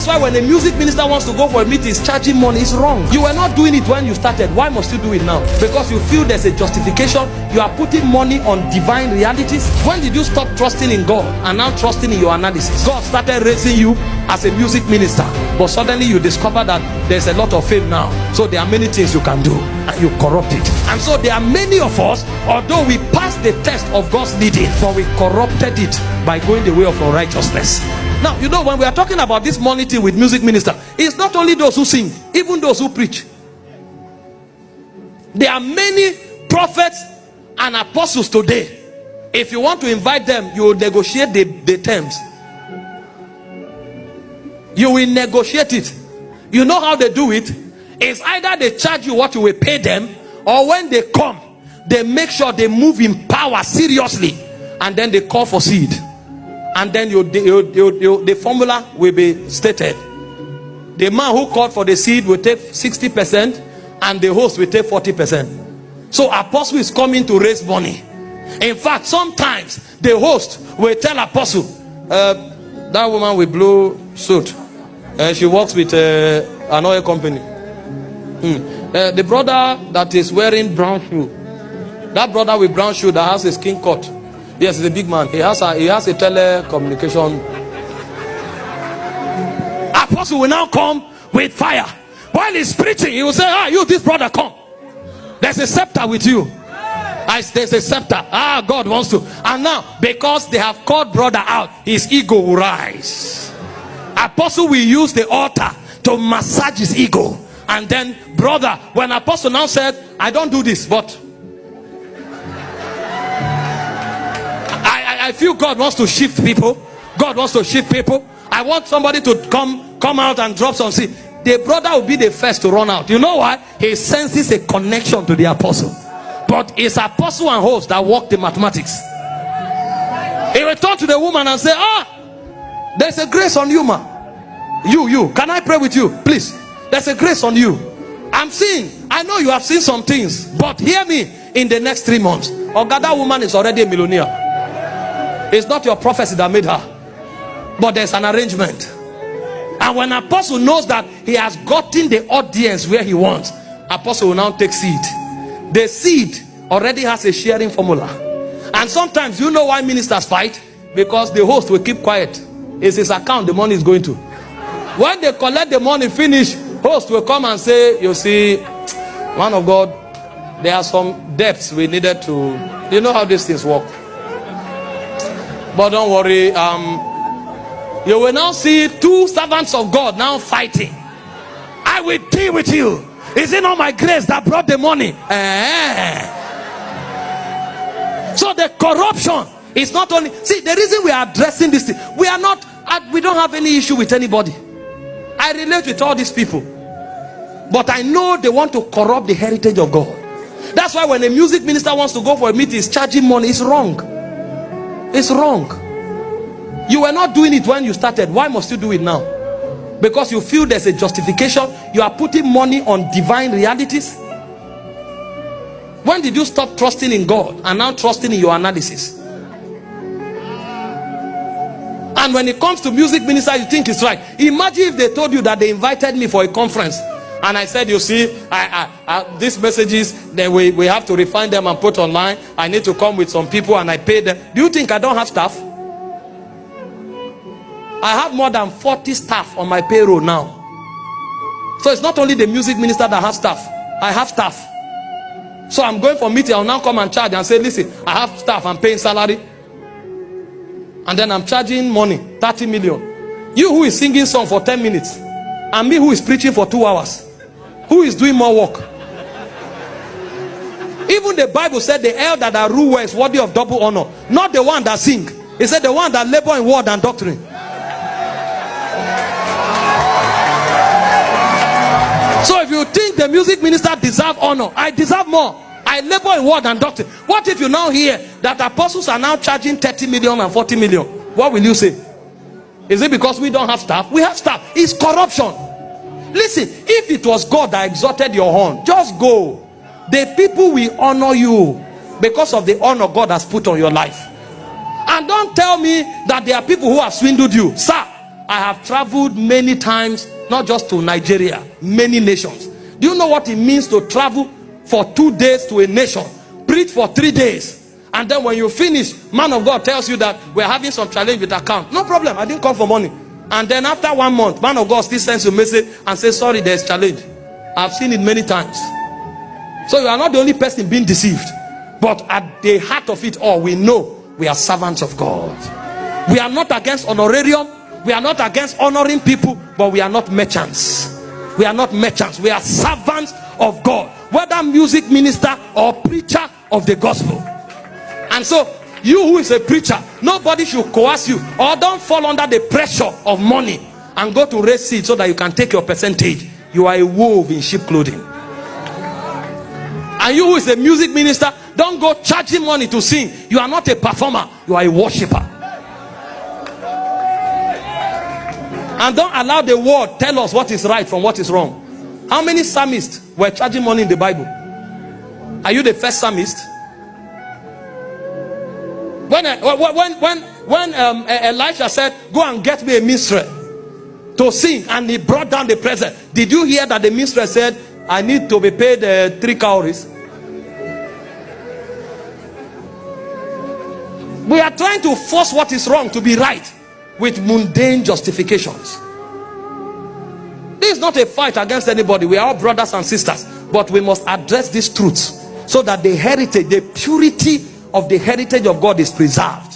That's why when a music minister wants to go for a meeting, he's charging money. It's wrong. You were not doing it when you started. Why must you do it now? Because you feel there's a justification. You are putting money on divine realities. When did you stop trusting in God and now trusting in your analysis? God started raising you as a music minister, but suddenly you discover that there's a lot of fame now. So there are many things you can do, and you corrupt it. And so there are many of us, although we passed the test of God's leading, but we corrupted it by going the way of unrighteousness. Now, you know, when we are talking about this money thing with music minister, it's not only those who sing, even those who preach. There are many prophets and apostles today. If you want to invite them, you will negotiate the terms. You will negotiate it. You know how they do it? It's either they charge you what you will pay them, or when they come, they make sure they move in power seriously, and then they call for seed. And then the formula will be stated. The man who called for the seed will take 60%, and the host will take 40%. So apostle is coming to raise money. In fact, sometimes the host will tell apostle, that woman with blue suit, she works with an oil company. The brother that is wearing brown shoe, that brother with brown shoe that has a skin cut, yes, he's a big man. He has a telecommunication. Apostle will now come with fire. While he's preaching, he will say, you, this brother, come. There's a scepter with you. There's a scepter. God wants to. And now, because they have called brother out, his ego will rise. Apostle will use the altar to massage his ego. And then, brother, when apostle now said, I don't do this, but I feel God wants to shift people. God wants to shift people. I want somebody to come out and drop some seed. The brother will be the first to run out. You know why? He senses a connection to the apostle. But it's apostle and host that work the mathematics. He will talk to the woman and say, there's a grace on you, ma. You, can I pray with you? Please. There's a grace on you. I know you have seen some things, but hear me, in the next 3 months, that woman is already a millionaire. It's not your prophecy that made her, but there's an arrangement. And when apostle knows that he has gotten the audience where he wants, apostle will now take seed. The seed already has a sharing formula. And sometimes, you know why ministers fight? Because the host will keep quiet. It's his account the money is going to. When they collect the money, finish, host will come and say, you see, man of God, there are some debts we needed to, you know how these things work. But don't worry, you will now see 2 servants of God now fighting. I will deal with you. Is it not my grace that brought the money? So the corruption is not only, see, the reason we are addressing this thing, we don't have any issue with anybody. I relate with all these people, but I know they want to corrupt the heritage of God. That's why when a music minister wants to go for a meeting, he's charging money. It's wrong. It's wrong. You were not doing it when you started. Why must you do it now? Because you feel there's a justification. You are putting money on divine realities. When did you stop trusting in God and now trusting in your analysis? And when it comes to music minister, you think it's right. Imagine if they told you that they invited me for a conference, and I said, you see, these messages, then we have to refine them and put online. I need to come with some people and I pay them. Do you think I don't have staff? I have more than 40 staff on my payroll now. So it's not only the music minister that has staff. I have staff. So I'm going for meeting. I'll now come and charge and say, listen, I have staff. I'm paying salary. And then I'm charging money, 30 million. You who is singing song for 10 minutes. And me who is preaching for 2 hours. Who is doing more work? Even the Bible said the elder that rule is worthy of double honor. Not the one that sing. It said the one that labor in word and doctrine. So if you think the music minister deserve honor, I deserve more. I labor in word and doctrine. What if you now hear that apostles are now charging 30 million and 40 million? What will you say? Is it because we don't have staff? We have staff. It's corruption. Listen, if it was God that exalted your horn, just go. The people will honor you because of the honor God has put on your life. And don't tell me that there are people who have swindled you. Sir, I have traveled many times, not just to Nigeria, many nations. Do you know what it means to travel for 2 days to a nation, preach for 3 days, and then when you finish, man of God tells you that we're having some challenge with account? No problem, I didn't come for money. And then after 1 month, man of God still sends you a message and says, sorry, there's challenge. I've seen it many times. So you are not the only person being deceived, but at the heart of it all, we know we are servants of God. We are not against honorarium, we are not against honoring people, but we are not merchants. We are not merchants, we are servants of God, whether music minister or preacher of the gospel. And so you who is a preacher, nobody should coerce you, or don't fall under the pressure of money and go to raise seed so that you can take your percentage. You are a wolf in sheep clothing. And you who is a music minister, don't go charging money to sing. You are not a performer, you are a worshiper. And don't allow the world tell us what is right from what is wrong. How many psalmists were charging money in the Bible? Are you the first psalmist? When Elisha said, go and get me a minstrel to sing, and he brought down the present, did you hear that the minstrel said, I need to be paid 3 cowries? We are trying to force what is wrong to be right with mundane justifications. This is not a fight against anybody. We are all brothers and sisters, but we must address these truths so that the heritage, the purity of the heritage of God is preserved.